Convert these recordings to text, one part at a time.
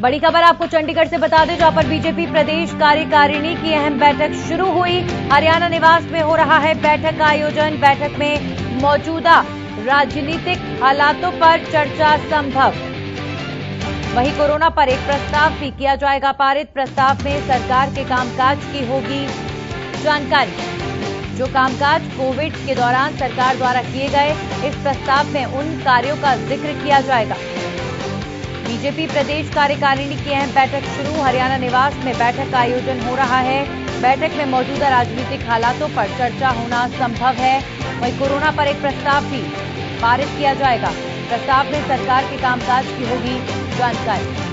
बड़ी खबर आपको चंडीगढ़ से बता दें, जहां पर बीजेपी प्रदेश कार्यकारिणी की अहम बैठक शुरू हुई। हरियाणा निवास में हो रहा है बैठक का आयोजन। बैठक में मौजूदा राजनीतिक हालातों पर चर्चा संभव। वहीं कोरोना पर एक प्रस्ताव भी किया जाएगा पारित। प्रस्ताव में सरकार के कामकाज की होगी जानकारी। जो कामकाज कोविड के दौरान सरकार द्वारा किए गए, इस प्रस्ताव में उन कार्यों का जिक्र किया जाएगा। बीजेपी प्रदेश कार्यकारिणी की अहम बैठक शुरू। हरियाणा निवास में बैठक का आयोजन हो रहा है। बैठक में मौजूदा राजनीतिक हालातों पर चर्चा होना संभव है। वहीं कोरोना पर एक प्रस्ताव भी पारित किया जाएगा। प्रस्ताव में सरकार के कामकाज की होगी जानकारी।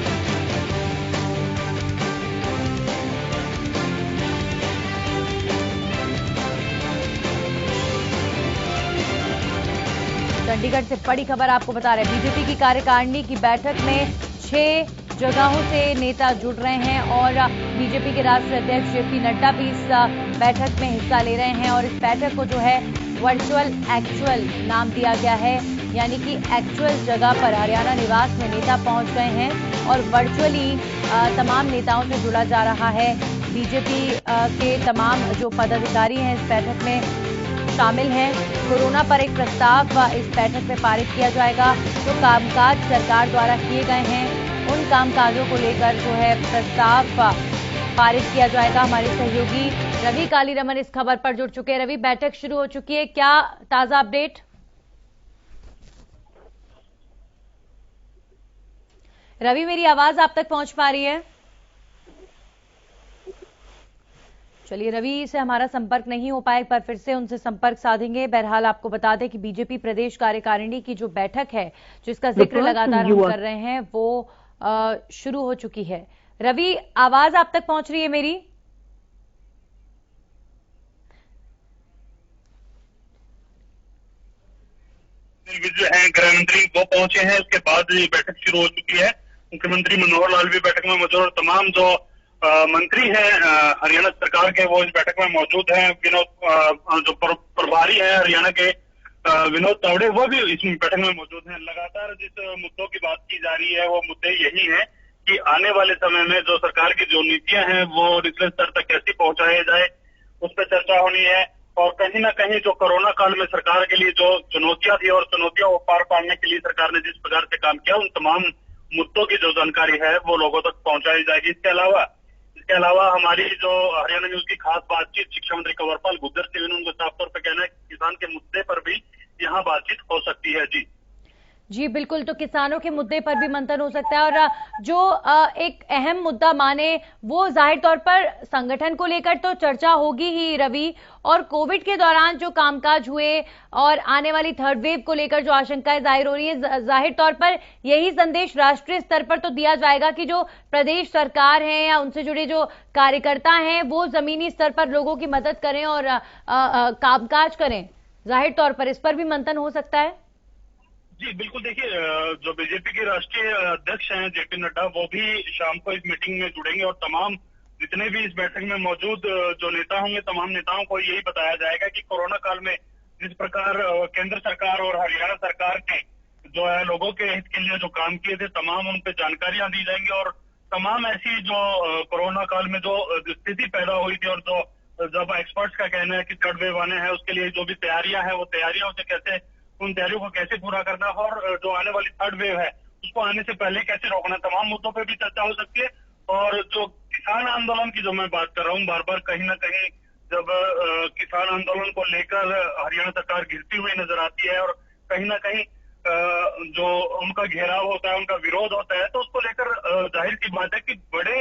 चंडीगढ़ से बड़ी खबर आपको बता रहे हैं, बीजेपी की कार्यकारिणी की बैठक में 6 जगहों से नेता जुड़ रहे हैं और बीजेपी के राष्ट्रीय अध्यक्ष जेपी नड्डा भी इस बैठक में हिस्सा ले रहे हैं। और इस बैठक को जो है वर्चुअल एक्चुअल नाम दिया गया है, यानी कि एक्चुअल जगह पर हरियाणा निवास में नेता पहुंच गए हैं और वर्चुअली तमाम नेताओं से जुड़ा जा रहा है। बीजेपी के तमाम जो पदाधिकारी हैं इस बैठक में शामिल हैं। कोरोना पर एक प्रस्ताव इस बैठक में पारित किया जाएगा। जो कामकाज सरकार द्वारा किए गए हैं, उन कामकाजों को लेकर जो है प्रस्ताव पारित किया जाएगा। हमारे सहयोगी रवि कालीरमन इस खबर पर जुड़ चुके हैं। रवि, बैठक शुरू हो चुकी है, क्या ताजा अपडेट? रवि, मेरी आवाज आप तक पहुंच पा रही है? चलिए, रवि से हमारा संपर्क नहीं हो पाया, एक बार फिर से उनसे संपर्क साधेंगे। बहरहाल आपको बता दें कि बीजेपी प्रदेश कार्यकारिणी की जो बैठक है, जिसका जिक्र लगातार हम कर रहे हैं, वो शुरू हो चुकी है। रवि, आवाज आप तक पहुंच रही है मेरी? जो है गृह मंत्री वो पहुंचे हैं, उसके बाद ये बैठक शुरू हो चुकी है। मुख्यमंत्री मनोहर लाल भी बैठक में मौजूद और तमाम जो मंत्री हैं हरियाणा सरकार के, वो इस बैठक में मौजूद हैं। विनोद जो प्रभारी है हरियाणा के विनोद तावड़े, वो भी इस बैठक में मौजूद हैं। लगातार जिस मुद्दों की बात की जा रही है, वो मुद्दे यही हैं कि आने वाले समय में जो सरकार की जो नीतियां हैं वो निचले स्तर तक कैसे पहुंचाया जाए, उस पर चर्चा होनी है। और कहीं ना कहीं जो कोरोना काल में सरकार के लिए जो चुनौतियां थी और चुनौतियों को पार पाने के लिए सरकार ने जिस प्रकार से काम किया, उन तमाम मुद्दों की जो जानकारी है वो लोगों तक पहुंचाई जाएगी। इसके अलावा हमारी जो हरियाणा न्यूज की खास बातचीत शिक्षा मंत्री कंवरपाल गुर्जर से, उनका साफ तौर पर कहना है कि किसान के मुद्दे पर भी यहाँ बातचीत हो सकती है। जी बिल्कुल, तो किसानों के मुद्दे पर भी मंथन हो सकता है। और जो एक अहम मुद्दा माने, वो जाहिर तौर पर संगठन को लेकर तो चर्चा होगी ही रवि, और कोविड के दौरान जो कामकाज हुए और आने वाली थर्ड वेव को लेकर जो आशंकाएं जाहिर हो रही है, जाहिर तौर पर यही संदेश राष्ट्रीय स्तर पर तो दिया जाएगा कि जो प्रदेश सरकार है या उनसे जुड़े जो कार्यकर्ता हैं, वो जमीनी स्तर पर लोगों की मदद करें और कामकाज करें। जाहिर तौर पर इस पर भी मंथन हो सकता है। जी बिल्कुल, देखिए जो बीजेपी के राष्ट्रीय अध्यक्ष हैं जेपी नड्डा, वो भी शाम को इस मीटिंग में जुड़ेंगे और तमाम जितने भी इस बैठक में मौजूद जो नेता होंगे, तमाम नेताओं को यही बताया जाएगा कि कोरोना काल में जिस प्रकार केंद्र सरकार और हरियाणा सरकार के जो है लोगों के हित के लिए जो काम किए थे, तमाम उन पे जानकारियां दी जाएंगी। और तमाम ऐसी जो कोरोना काल में जो स्थिति पैदा हुई थी और जो जब एक्सपर्ट्स का कहना है कि थर्ड वेव आने हैं, उसके लिए जो भी तैयारियां हैं, वो तैयारियों से कैसे, उन तैयारियों को कैसे पूरा करना और जो आने वाली थर्ड वेव है उसको आने से पहले कैसे रोकना, तमाम मुद्दों पे भी चर्चा हो सकती है। और जो किसान आंदोलन की जो मैं बात कर रहा हूँ, बार बार कहीं ना कहीं जब किसान आंदोलन को लेकर हरियाणा सरकार घिरती हुई नजर आती है और कहीं ना कहीं जो उनका घेराव होता है, उनका विरोध होता है, तो उसको लेकर जाहिर सी बात है कि बड़े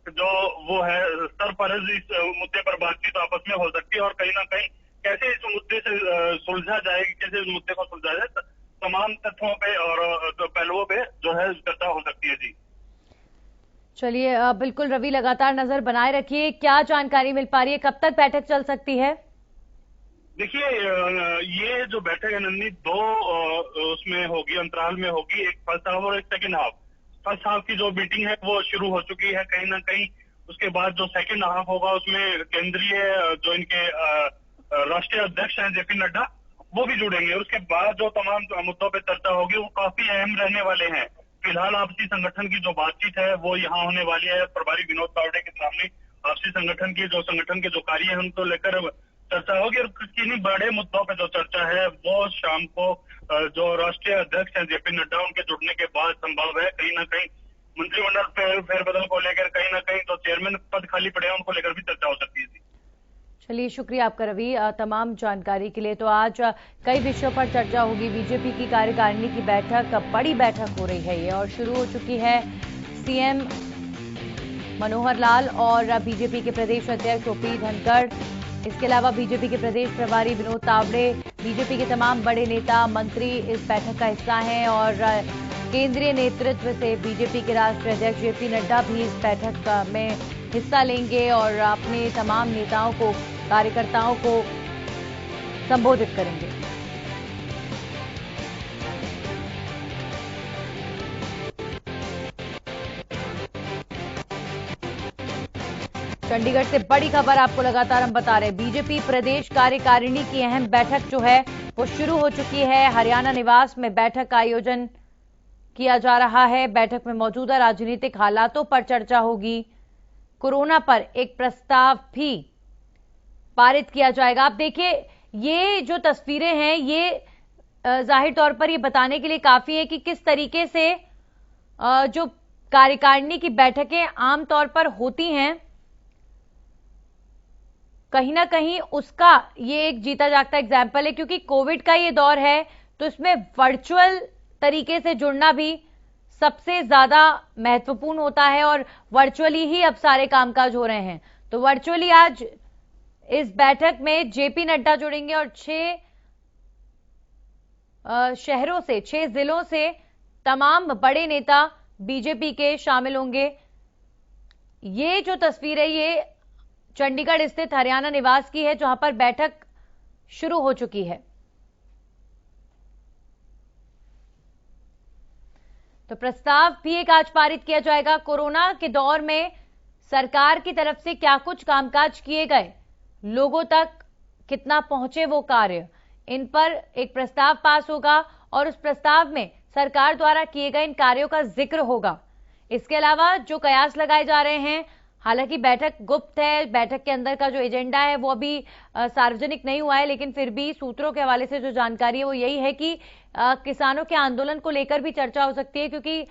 जो वो है स्तर पर इस मुद्दे पर बातचीत आपस में हो सकती है। और कहीं ना कहीं कैसे इस मुद्दे से सुलझा जाएगी, कैसे इस मुद्दे को सुलझा जाए, तमाम तथ्यों पे और पहलुओं पे जो है चर्चा हो सकती है। जी चलिए, बिल्कुल रवि, लगातार नजर बनाए रखिए। क्या जानकारी मिल पा रही है, कब तक बैठक चल सकती है? देखिए ये जो बैठक है नंदी, 2 उसमें होगी, अंतराल में होगी, एक फर्स्ट हाफ और एक सेकंड हाफ। फर्स्ट हाफ की जो मीटिंग है वो शुरू हो चुकी है कहीं ना कहीं। उसके बाद जो सेकंड हाफ होगा उसमें केंद्रीय जो इनके राष्ट्रीय अध्यक्ष हैं जेपी नड्डा, वो भी जुड़ेंगे। उसके बाद जो तमाम मुद्दों पे चर्चा होगी वो काफी अहम रहने वाले हैं। फिलहाल आपसी संगठन की जो बातचीत है वो यहाँ होने वाली है। प्रभारी विनोद तावड़े के सामने आपसी संगठन के जो कार्य है उनको लेकर चर्चा होगी और किन्हीं बड़े मुद्दों पे जो चर्चा है वो शाम को जो राष्ट्रीय अध्यक्ष हैं जेपी नड्डा उनके जुड़ने के बाद संभव है। कहीं ना कहीं मंत्रिमंडल फेरबदल को लेकर कहीं ना कहीं जो चेयरमैन पद खाली पड़े हैं उनको लेकर भी चर्चा हो सकती है। चलिए, शुक्रिया आपका रवि तमाम जानकारी के लिए। तो आज कई विषयों पर चर्चा होगी। बीजेपी की कार्यकारिणी की बैठक, बड़ी बैठक हो रही है ये और शुरू हो चुकी है। सीएम मनोहर लाल और बीजेपी के प्रदेश अध्यक्ष ओपी धनखड़, इसके अलावा बीजेपी के प्रदेश प्रभारी विनोद तावड़े, बीजेपी के तमाम बड़े नेता मंत्री इस बैठक का हिस्सा हैं और केंद्रीय नेतृत्व से बीजेपी के राष्ट्रीय अध्यक्ष जेपी नड्डा भी इस बैठक में हिस्सा लेंगे और अपने तमाम नेताओं को, कार्यकर्ताओं को संबोधित करेंगे। चंडीगढ़ से बड़ी खबर आपको लगातार हम बता रहे हैं। बीजेपी प्रदेश कार्यकारिणी की अहम बैठक जो है वो शुरू हो चुकी है। हरियाणा निवास में बैठक का आयोजन किया जा रहा है। बैठक में मौजूदा राजनीतिक हालातों पर चर्चा होगी। कोरोना पर एक प्रस्ताव भी पारित किया जाएगा। आप देखिए, ये जो तस्वीरें हैं ये जाहिर तौर पर ये बताने के लिए काफी है कि किस तरीके से जो कार्यकारिणी की बैठकें आमतौर पर होती हैं, कहीं ना कहीं उसका ये एक जीता जागता एग्जाम्पल है। क्योंकि कोविड का ये दौर है तो इसमें वर्चुअल तरीके से जुड़ना भी सबसे ज्यादा महत्वपूर्ण होता है और वर्चुअली ही अब सारे कामकाज हो रहे हैं। तो वर्चुअली आज इस बैठक में जेपी नड्डा जुड़ेंगे और 6 शहरों से, 6 जिलों से तमाम बड़े नेता बीजेपी के शामिल होंगे। ये जो तस्वीर है ये चंडीगढ़ स्थित हरियाणा निवास की है, जहां पर बैठक शुरू हो चुकी है। तो प्रस्ताव भी एक आज पारित किया जाएगा। कोरोना के दौर में सरकार की तरफ से क्या कुछ कामकाज किए गए, लोगों तक कितना पहुंचे वो कार्य, इन पर एक प्रस्ताव पास होगा और उस प्रस्ताव में सरकार द्वारा किए गए इन कार्यों का जिक्र होगा। इसके अलावा जो कयास लगाए जा रहे हैं, हालांकि बैठक गुप्त है, बैठक के अंदर का जो एजेंडा है वो अभी सार्वजनिक नहीं हुआ है, लेकिन फिर भी सूत्रों के हवाले से जो जानकारी है वो यही है कि किसानों के आंदोलन को लेकर भी चर्चा हो सकती है। क्योंकि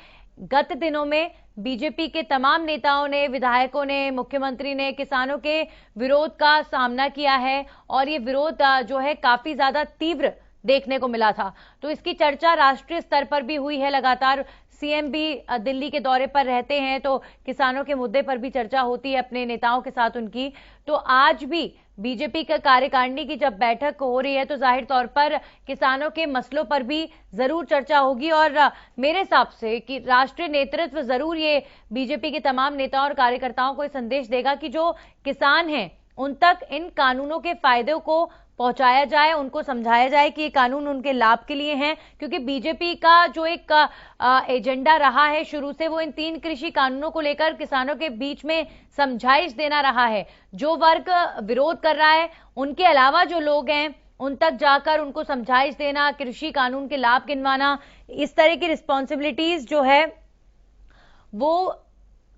गत दिनों में बीजेपी के तमाम नेताओं ने, विधायकों ने, मुख्यमंत्री ने किसानों के विरोध का सामना किया है और ये विरोध जो है काफी ज्यादा तीव्र देखने को मिला था। तो इसकी चर्चा राष्ट्रीय स्तर पर भी हुई है। लगातार सीएम भी दिल्ली के दौरे पर रहते हैं तो किसानों के मुद्दे पर भी चर्चा होती है अपने नेताओं के साथ उनकी। तो आज भी बीजेपी का कार्यकारिणी की जब बैठक हो रही है तो जाहिर तौर पर किसानों के मसलों पर भी जरूर चर्चा होगी और मेरे हिसाब से कि राष्ट्रीय नेतृत्व जरूर ये बीजेपी के तमाम नेताओं और कार्यकर्ताओं को संदेश देगा कि जो किसान हैं उन तक इन कानूनों के फायदों को पहुंचाया जाए, उनको समझाया जाए कि ये कानून उनके लाभ के लिए हैं। क्योंकि बीजेपी का जो एक एजेंडा रहा है शुरू से, वो इन 3 कृषि कानूनों को लेकर किसानों के बीच में समझाइश देना रहा है। जो वर्ग विरोध कर रहा है उनके अलावा जो लोग हैं उन तक जाकर उनको समझाइश देना, कृषि कानून के लाभ गिनवाना, इस तरह की रिस्पॉन्सिबिलिटीज जो है वो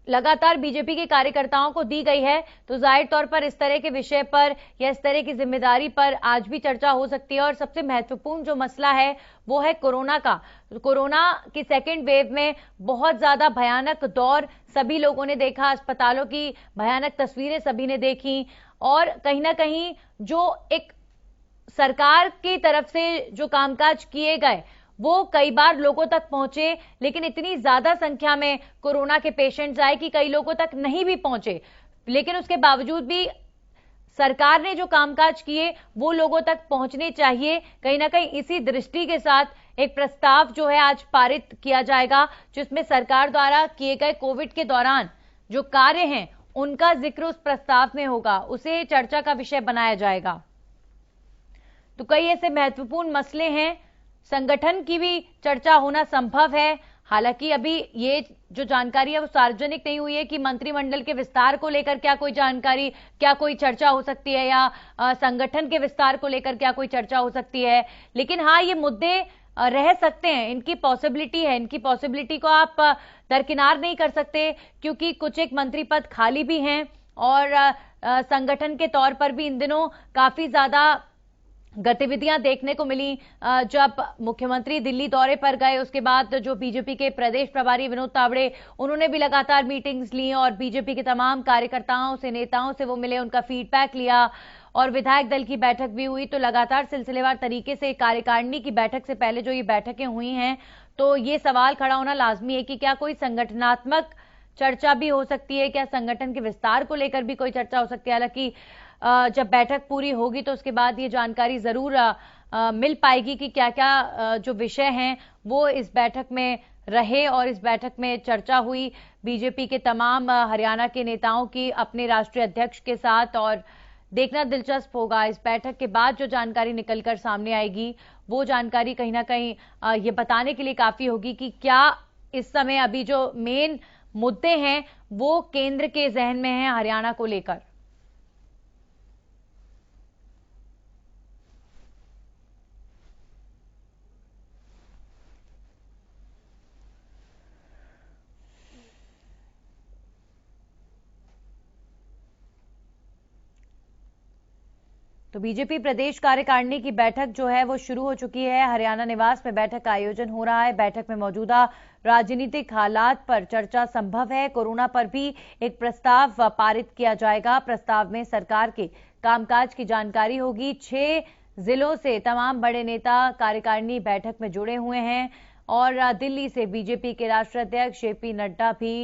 लगातार बीजेपी के कार्यकर्ताओं को दी गई है। तो जाहिर तौर पर इस तरह के विषय पर या इस तरह की जिम्मेदारी पर आज भी चर्चा हो सकती है। और सबसे महत्वपूर्ण जो मसला है वो है कोरोना का। कोरोना की सेकेंड वेव में बहुत ज्यादा भयानक दौर सभी लोगों ने देखा, अस्पतालों की भयानक तस्वीरें सभी ने देखी और कहीं ना कहीं जो एक सरकार की तरफ से जो कामकाज किए गए वो कई बार लोगों तक पहुंचे, लेकिन इतनी ज्यादा संख्या में कोरोना के पेशेंट्स आए कि कई लोगों तक नहीं भी पहुंचे। लेकिन उसके बावजूद भी सरकार ने जो कामकाज किए वो लोगों तक पहुंचने चाहिए। कहीं ना कहीं इसी दृष्टि के साथ एक प्रस्ताव जो है आज पारित किया जाएगा, जिसमें सरकार द्वारा किए गए कोविड के दौरान जो कार्य हैं उनका जिक्र उस प्रस्ताव में होगा, उसे चर्चा का विषय बनाया जाएगा। तो कई ऐसे महत्वपूर्ण मसले हैं, संगठन की भी चर्चा होना संभव है। हालांकि अभी ये जो जानकारी है वो सार्वजनिक नहीं हुई है कि मंत्रिमंडल के विस्तार को लेकर क्या कोई जानकारी, क्या कोई चर्चा हो सकती है या संगठन के विस्तार को लेकर क्या कोई चर्चा हो सकती है। लेकिन हाँ, ये मुद्दे रह सकते हैं, इनकी पॉसिबिलिटी है, इनकी पॉसिबिलिटी को आप दरकिनार नहीं कर सकते, क्योंकि कुछ एक मंत्री पद खाली भी हैं और संगठन के तौर पर भी इन दिनों काफी ज्यादा गतिविधियां देखने को मिली। जब मुख्यमंत्री दिल्ली दौरे पर गए उसके बाद जो बीजेपी के प्रदेश प्रभारी विनोद तावड़े, उन्होंने भी लगातार मीटिंग्स ली और बीजेपी के तमाम कार्यकर्ताओं से, नेताओं से वो मिले, उनका फीडबैक लिया और विधायक दल की बैठक भी हुई। तो लगातार सिलसिलेवार तरीके से कार्यकारिणी की बैठक से पहले जो ये बैठकें हुई हैं, तो ये सवाल खड़ा होना लाजमी है कि क्या कोई संगठनात्मक चर्चा भी हो सकती है, क्या संगठन के विस्तार को लेकर भी कोई चर्चा हो सकती है। हालांकि जब बैठक पूरी होगी तो उसके बाद ये जानकारी जरूर मिल पाएगी कि क्या क्या जो विषय हैं वो इस बैठक में रहे और इस बैठक में चर्चा हुई बीजेपी के तमाम हरियाणा के नेताओं की अपने राष्ट्रीय अध्यक्ष के साथ। और देखना दिलचस्प होगा इस बैठक के बाद जो जानकारी निकलकर सामने आएगी, वो जानकारी कहीं ना कहीं ये बताने के लिए काफी होगी कि क्या इस समय अभी जो मेन मुद्दे हैं वो केंद्र के जहन में हैं हरियाणा को लेकर। तो बीजेपी प्रदेश कार्यकारिणी की बैठक जो है वो शुरू हो चुकी है। हरियाणा निवास में बैठक का आयोजन हो रहा है। बैठक में मौजूदा राजनीतिक हालात पर चर्चा संभव है। कोरोना पर भी एक प्रस्ताव पारित किया जाएगा। प्रस्ताव में सरकार के कामकाज की जानकारी होगी। 6 जिलों से तमाम बड़े नेता कार्यकारिणी बैठक में जुड़े हुए हैं और दिल्ली से बीजेपी के राष्ट्रीय अध्यक्ष जेपी नड्डा भी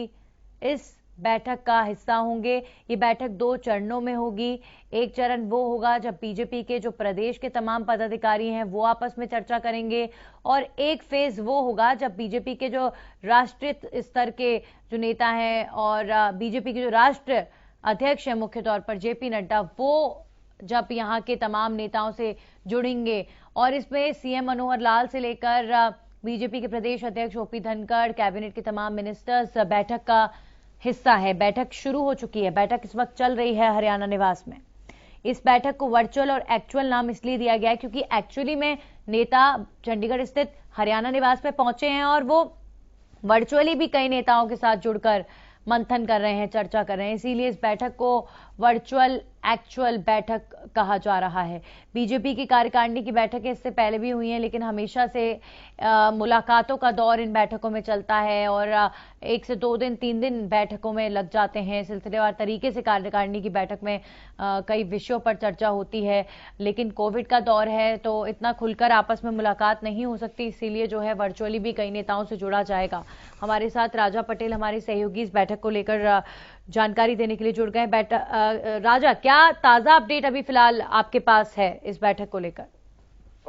इस बैठक का हिस्सा होंगे। ये बैठक 2 चरणों में होगी। एक चरण वो होगा जब बीजेपी के जो प्रदेश के तमाम पदाधिकारी हैं वो आपस में चर्चा करेंगे और एक फेज वो होगा जब बीजेपी के जो राष्ट्रीय स्तर के जो नेता हैं और बीजेपी के जो राष्ट्रीय अध्यक्ष हैं मुख्य तौर पर जेपी नड्डा, वो जब यहाँ के तमाम नेताओं से जुड़ेंगे। और इसमें सीएम मनोहर लाल से लेकर बीजेपी के प्रदेश अध्यक्ष ओपी धनखड़, कैबिनेट के तमाम मिनिस्टर्स बैठक का हिस्सा है। बैठक शुरू हो चुकी है। बैठक इस वक्त चल रही है हरियाणा निवास में। इस बैठक को वर्चुअल और एक्चुअल नाम इसलिए दिया गया है क्योंकि एक्चुअली में नेता चंडीगढ़ स्थित हरियाणा निवास में पहुंचे हैं और वो वर्चुअली भी कई नेताओं के साथ जुड़कर मंथन कर रहे हैं, चर्चा कर रहे हैं। इसीलिए इस बैठक को वर्चुअल एक्चुअल बैठक कहा जा रहा है। बीजेपी की कार्यकारिणी की बैठकें इससे पहले भी हुई हैं, लेकिन हमेशा से मुलाकातों का दौर इन बैठकों में चलता है और 1 से 2 दिन 3 दिन बैठकों में लग जाते हैं। सिलसिलेवार तरीके से कार्यकारिणी की बैठक में कई विषयों पर चर्चा होती है, लेकिन कोविड का दौर है तो इतना खुलकर आपस में मुलाकात नहीं हो सकती। इसीलिए जो है वर्चुअली भी कई नेताओं से जुड़ा जाएगा। हमारे साथ राजा पटेल हमारे सहयोगी इस बैठक को लेकर जानकारी देने के लिए जुड़ गए। राजा, क्या ताजा अपडेट अभी फिलहाल आपके पास है इस बैठक को लेकर?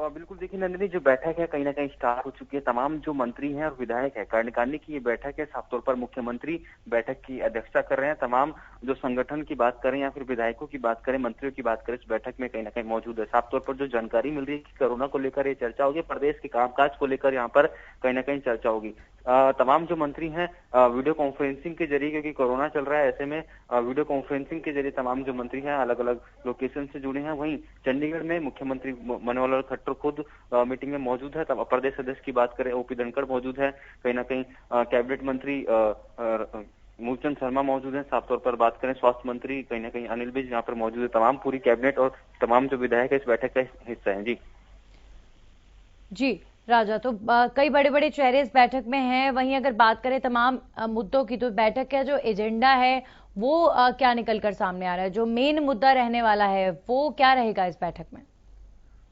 बिल्कुल, देखिए नंदिनी, जो बैठक है कहीं ना कहीं स्टार्ट हो चुकी है। तमाम जो मंत्री हैं और विधायक है, कार्यकारिणी की ये बैठक है। साफ तौर पर मुख्यमंत्री बैठक की अध्यक्षता कर रहे हैं। तमाम जो संगठन की बात करें या फिर विधायकों की बात करें, मंत्रियों की बात करें, इस बैठक में कहीं ना कहीं मौजूद है। साफ तौर पर जो जानकारी मिल रही है कि कोरोना को लेकर ये चर्चा होगी, प्रदेश के कामकाज को लेकर यहाँ पर कहीं ना कहीं चर्चा होगी। तमाम जो मंत्री हैं वीडियो कॉन्फ्रेंसिंग के जरिए, क्योंकि कोरोना चल रहा है ऐसे में वीडियो कॉन्फ्रेंसिंग के जरिए तमाम जो मंत्री हैं अलग अलग लोकेशन से जुड़े हैं। वहीं चंडीगढ़ में मुख्यमंत्री मनोहर लाल खट्टर खुद मीटिंग में मौजूद है। तब प्रदेश अध्यक्ष की बात करें, ओपी धनखड़ मौजूद है। कहीं ना कहीं कैबिनेट मंत्री मूलचंद शर्मा मौजूद है। साफ तौर पर बात करें, स्वास्थ्य मंत्री कहीं ना कहीं अनिल विज यहाँ पर मौजूद है। तमाम पूरी कैबिनेट और तमाम जो विधायक है इस बैठक का हिस्सा है। जी राजा, तो कई बड़े बड़े चेहरे इस बैठक में हैं। वहीं अगर बात करें तमाम मुद्दों की, तो बैठक का जो एजेंडा है वो क्या निकलकर सामने आ रहा है? जो मेन मुद्दा रहने वाला है वो क्या रहेगा इस बैठक में?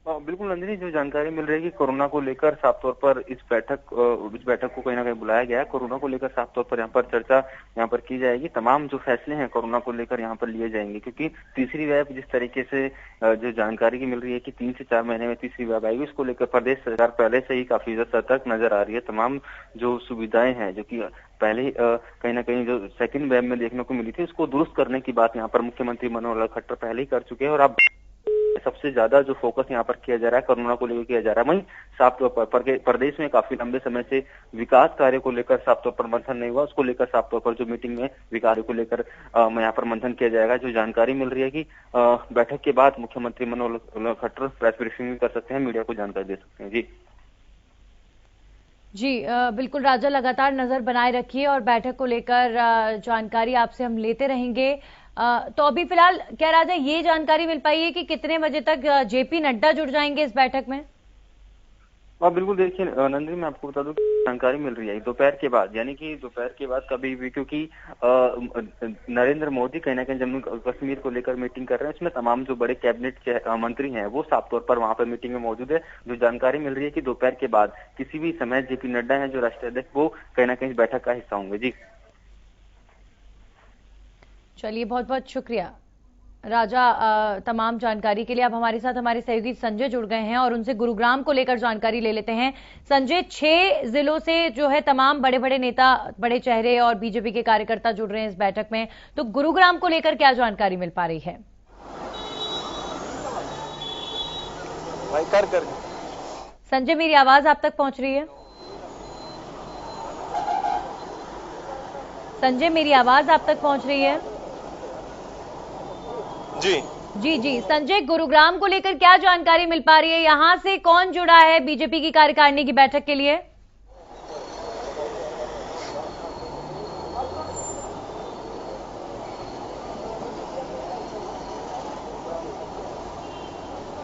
बिल्कुल नंदिनी, जो जानकारी मिल रही है कि कोरोना को लेकर साफ तौर पर इस बैठक को कहीं ना कहीं बुलाया गया है। कोरोना को लेकर साफ तौर पर यहाँ पर चर्चा यहाँ पर की जाएगी। तमाम जो फैसले हैं कोरोना को लेकर यहाँ पर लिए जाएंगे, क्योंकि तीसरी वेव जिस तरीके से जो जानकारी की मिल रही है कि 3 से 4 महीने में तीसरी वेव आएगी, उसको लेकर प्रदेश सरकार पहले से ही काफी ज्यादा सतर्क नजर आ रही है। तमाम जो सुविधाएं हैं जो कि पहले कहीं ना कहीं जो सेकेंड वेव में देखने को मिली थी, उसको दुरुस्त करने की बात यहाँ पर मुख्यमंत्री मनोहर लाल खट्टर पहले ही कर चुके हैं। और अब सबसे ज्यादा जो फोकस यहाँ पर किया जा रहा है कोरोना को लेकर किया जा रहा है। वहीं साफ तौर पर प्रदेश में काफी लंबे समय से विकास कार्य को लेकर साफ तौर पर मंथन नहीं हुआ, उसको लेकर साफ तौर पर जो मीटिंग में विकास को लेकर यहाँ पर मंथन किया जाएगा। जो जानकारी मिल रही है कि बैठक के बाद मुख्यमंत्री मनोहर लाल खट्टर प्रेस ब्रीफिंग भी कर सकते हैं, मीडिया को जानकारी दे सकते हैं। जी जी बिल्कुल राजा, लगातार नजर बनाए रखिए और बैठक को लेकर जानकारी आपसे हम लेते रहेंगे। तो अभी फिलहाल क्या राजा ये जानकारी मिल पाई है कि कितने बजे तक जेपी नड्डा जुड़ जाएंगे इस बैठक में? और बिल्कुल देखिए नंदिनी, मैं आपको बता दूं कि जानकारी मिल रही है दोपहर के बाद, यानी कि दोपहर के बाद कभी भी, क्योंकि नरेंद्र मोदी कहीं ना कहीं जम्मू कश्मीर को लेकर मीटिंग कर रहे हैं। उसमें तमाम जो बड़े कैबिनेट मंत्री हैं वो साफ तौर पर वहां पर मीटिंग में मौजूद है। जो जानकारी मिल रही है कि दोपहर के बाद किसी भी समय जेपी नड्डा है जो राष्ट्रीय अध्यक्ष, वो कहीं ना कहीं बैठक का हिस्सा होंगे। जी चलिए, बहुत बहुत शुक्रिया राजा तमाम जानकारी के लिए। अब हमारे साथ हमारे सहयोगी संजय जुड़ गए हैं और उनसे गुरुग्राम को लेकर जानकारी ले लेते हैं। संजय, 6 जिलों से जो है तमाम बड़े बड़े नेता, बड़े चेहरे और बीजेपी के कार्यकर्ता जुड़ रहे हैं इस बैठक में, तो गुरुग्राम को लेकर क्या जानकारी मिल पा रही है? संजय, मेरी आवाज आप तक पहुंच रही है? संजय, मेरी आवाज आप तक पहुंच रही है? जी संजय, गुरुग्राम को लेकर क्या जानकारी मिल पा रही है? यहां से कौन जुड़ा है बीजेपी की कार्यकारिणी की बैठक के लिए?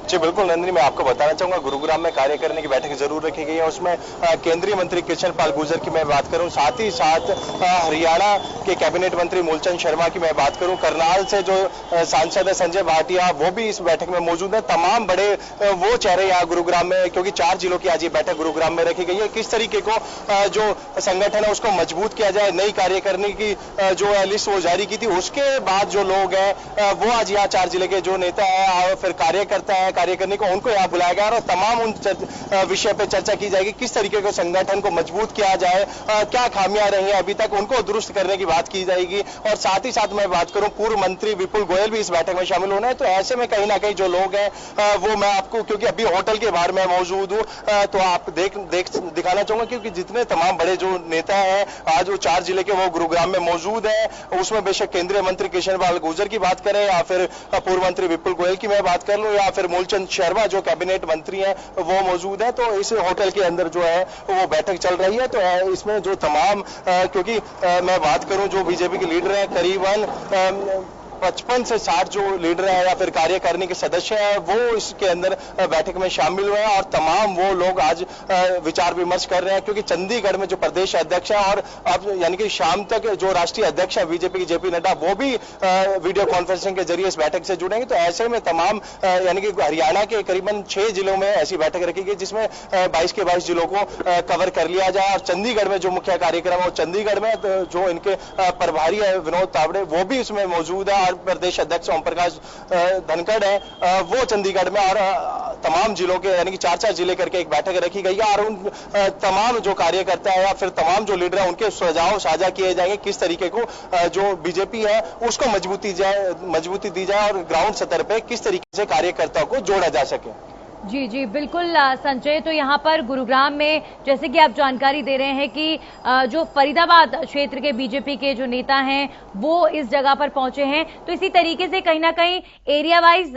जी बिल्कुल नंदिनी, मैं आपको बताना चाहूंगा गुरुग्राम में कार्य करने की बैठक जरूर रखी गई है। उसमें केंद्रीय मंत्री कृष्ण पाल गुर्जर की मैं बात करूं, साथ ही साथ हरियाणा के कैबिनेट मंत्री मूलचंद शर्मा की मैं बात करूं, करनाल से जो सांसद है संजय भाटिया वो भी इस बैठक में मौजूद है। तमाम बड़े वो चेहरे यहाँ गुरुग्राम में, क्योंकि 4 जिलों की आज ये बैठक गुरुग्राम में रखी गई है। किस तरीके को जो संगठन है उसको मजबूत किया जाए, नई कार्यकारिणी की जो लिस्ट वो जारी की थी, उसके बाद जो लोग हैं वो आज यहाँ 4 जिले के जो नेता है फिर कार्यकर्ता है, कार्य करने को उनको यहाँ बुलाया गया और तमाम उन विषय पे चर्चा की जाएगी। किस तरीके को संगठन को मजबूत किया जाए, क्या खामियां रही हैं अभी तक, उनको दुरुस्त करने की बात की जाएगी। और साथ ही साथ मैं बात करूं, पूर्व मंत्री विपुल गोयल भी इस बैठक में शामिल होना है। तो ऐसे में कहीं ना कहीं जो लोग हैं वो मैं आपको, क्योंकि अभी होटल के बाहर मैं मौजूद हूं, तो आप दिखाना चाहूंगा, क्योंकि जितने तमाम बड़े जो नेता हैं आज वो 4 जिले के वो गुरुग्राम में मौजूद है। उसमें बेशक केंद्रीय मंत्री कृष्ण पाल गुर्जर की बात करें या फिर पूर्व मंत्री विपुल गोयल की मैं बात कर लूं या फिर मूलचंद शर्मा जो कैबिनेट मंत्री हैं वो मौजूद है। तो इस होटल के अंदर जो है वो बैठक चल रही है। तो इसमें जो तमाम क्योंकि मैं बात करूं जो बीजेपी के लीडर हैं, करीबन 55 से 60 जो लीडर है या फिर कार्यकारिणी के सदस्य हैं वो इसके अंदर बैठक में शामिल हुए हैं और तमाम वो लोग आज विचार विमर्श कर रहे हैं, क्योंकि चंडीगढ़ में जो प्रदेश अध्यक्ष है और अब यानी कि शाम तक जो राष्ट्रीय अध्यक्ष है बीजेपी की जेपी नड्डा वो भी वीडियो कॉन्फ्रेंसिंग के जरिए इस बैठक से जुड़ेंगे। तो ऐसे में तमाम यानी कि हरियाणा के करीबन 6 जिलों में ऐसी बैठक रखी गई जिसमें 22 के 22 जिलों को कवर कर लिया जाए। और चंडीगढ़ में जो मुख्य कार्यक्रम है वो चंडीगढ़ में जो इनके प्रभारी है विनोद तावड़े वो भी इसमें मौजूद है और प्रदेश अध्यक्ष ओम प्रकाश धनखड़ है वो चंडीगढ़ में, और तमाम जिलों के यानी कि 4-4 जिले करके एक बैठक रखी गई है। और उन तमाम जो कार्यकर्ता है या फिर तमाम जो लीडर है उनके सुझाव साझा किए जाएंगे, किस तरीके को जो बीजेपी है उसको मजबूती दी जाए और ग्राउंड स्तर पे किस तरीके से कार्यकर्ताओं को जोड़ा जा सके। जी बिल्कुल संजय, तो यहाँ पर गुरुग्राम में जैसे कि आप जानकारी दे रहे हैं कि जो फरीदाबाद क्षेत्र के बीजेपी के जो नेता हैं वो इस जगह पर पहुंचे हैं, तो इसी तरीके से कहीं ना कहीं एरिया वाइज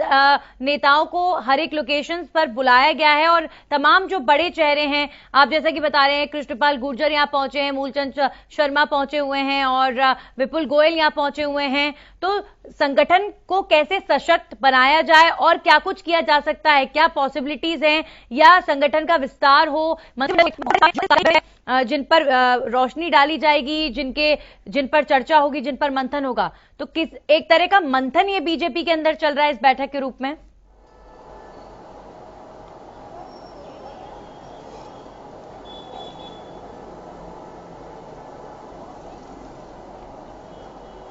नेताओं को हर एक लोकेशंस पर बुलाया गया है और तमाम जो बड़े चेहरे हैं, आप जैसा कि बता रहे हैं, कृष्णपाल गुर्जर यहाँ पहुंचे हैं, मूलचंद शर्मा पहुंचे हुए हैं और विपुल गोयल यहाँ पहुंचे हुए हैं। तो संगठन को कैसे सशक्त बनाया जाए और क्या कुछ किया जा सकता है, क्या पॉसिबिलिटीज हैं, या संगठन का विस्तार हो, जिन पर रोशनी डाली जाएगी, जिन पर चर्चा होगी, जिन पर मंथन होगा, तो किस एक तरह का मंथन ये बीजेपी के अंदर चल रहा है इस बैठक के रूप में?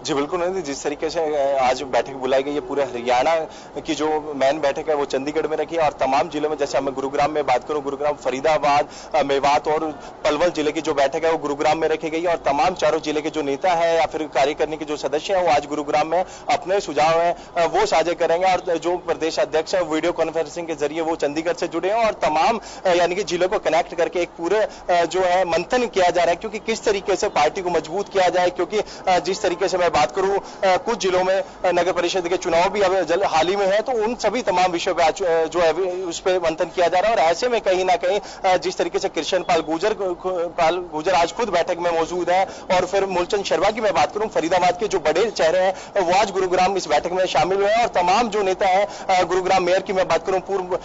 जी बिल्कुल नहीं, जिस तरीके से आज बैठक बुलाई गई है, पूरे हरियाणा की जो मेन बैठक है वो चंडीगढ़ में रखी है और तमाम जिलों में, जैसे मैं गुरुग्राम में बात करूं, गुरुग्राम, फरीदाबाद, मेवात और पलवल जिले की जो बैठक है वो गुरुग्राम में रखी गई है और तमाम चारों जिले के जो नेता है या फिर कार्यकारिणी के जो सदस्य हैं वो आज गुरुग्राम में अपने सुझाव है वो साझा करेंगे। और जो प्रदेश अध्यक्ष है वीडियो कॉन्फ्रेंसिंग के जरिए वो चंडीगढ़ से जुड़े हैं और तमाम यानी कि जिलों को कनेक्ट करके एक पूरे जो है मंथन किया जा रहा है, क्योंकि किस तरीके से पार्टी को मजबूत किया जाए। क्योंकि जिस तरीके से मैं मैं बात करूं कुछ जिलों में नगर परिषद के चुनाव भी अब हाल ही में है, तो उन सभी तमाम विषयों पे जो है उस पर मंथन किया जा रहा है। और ऐसे में कहीं ना कहीं जिस तरीके से कृष्ण पाल गुर्जर आज खुद बैठक में मौजूद है, और फिर मूलचंद शर्मा की मैं बात करूं, फरीदाबाद के जो बड़े चेहरे हैं वो आज गुरुग्राम इस बैठक में शामिल हुए हैं। और तमाम जो नेता है, गुरुग्राम मेयर की मैं बात करूं, पूर्व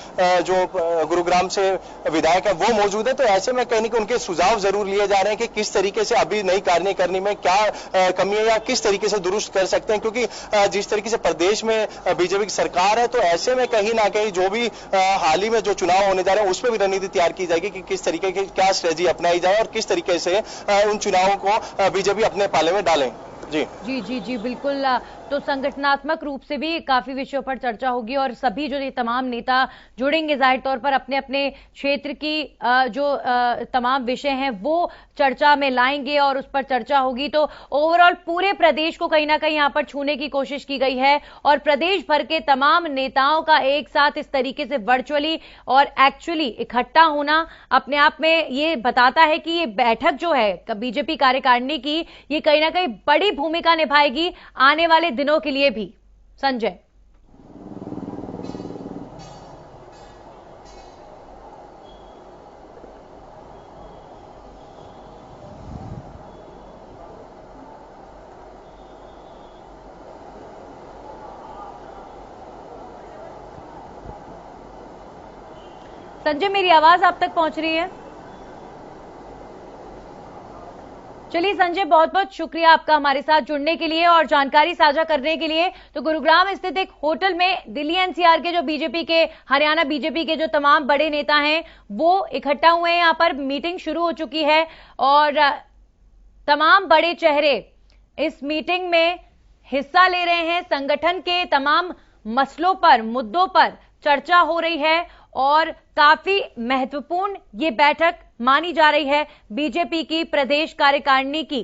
जो गुरुग्राम से विधायक है वो मौजूद है। तो ऐसे में कहीं ना कहीं उनके सुझाव जरूर लिए जा रहे हैं कि किस तरीके से अभी नई कार्य करने में क्या कमी है या किस तरीके से दुरुस्त कर सकते हैं, क्योंकि जिस तरीके से प्रदेश में बीजेपी की सरकार है, तो ऐसे में कहीं ना कहीं जो भी हाल ही में जो चुनाव होने जा रहे हैं उस पर भी रणनीति तैयार की जाएगी कि किस तरीके की क्या स्ट्रेटजी अपनाई जाए और किस तरीके से उन चुनावों को बीजेपी अपने पाले में डालें। जी जी जी जी बिल्कुल। तो संगठनात्मक रूप से भी काफी विषयों पर चर्चा होगी और सभी जो ये तमाम नेता जुड़ेंगे जाहिर तौर पर अपने अपने क्षेत्र की जो तमाम विषय हैं वो चर्चा में लाएंगे और उस पर चर्चा होगी। तो ओवरऑल पूरे प्रदेश को कहीं ना कहीं यहाँ पर छूने की कोशिश की गई है और प्रदेश भर के तमाम नेताओं का एक साथ इस तरीके से वर्चुअली और एक्चुअली इकट्ठा होना अपने आप में ये बताता है कि ये बैठक जो है बीजेपी कार्यकारिणी की, ये कहीं ना कहीं बड़ी भूमिका निभाएगी आने वाले दिनों के लिए भी। संजय, संजय मेरी आवाज आप तक पहुंच रही है? चलिए संजय, बहुत बहुत शुक्रिया आपका हमारे साथ जुड़ने के लिए और जानकारी साझा करने के लिए। तो गुरुग्राम स्थित एक होटल में दिल्ली एनसीआर के जो बीजेपी के, हरियाणा बीजेपी के जो तमाम बड़े नेता हैं वो इकट्ठा हुए हैं। यहाँ पर मीटिंग शुरू हो चुकी है और तमाम बड़े चेहरे इस मीटिंग में हिस्सा ले रहे हैं। संगठन के तमाम मसलों पर, मुद्दों पर चर्चा हो रही है और काफी महत्वपूर्ण ये बैठक मानी जा रही है बीजेपी की प्रदेश कार्यकारिणी की।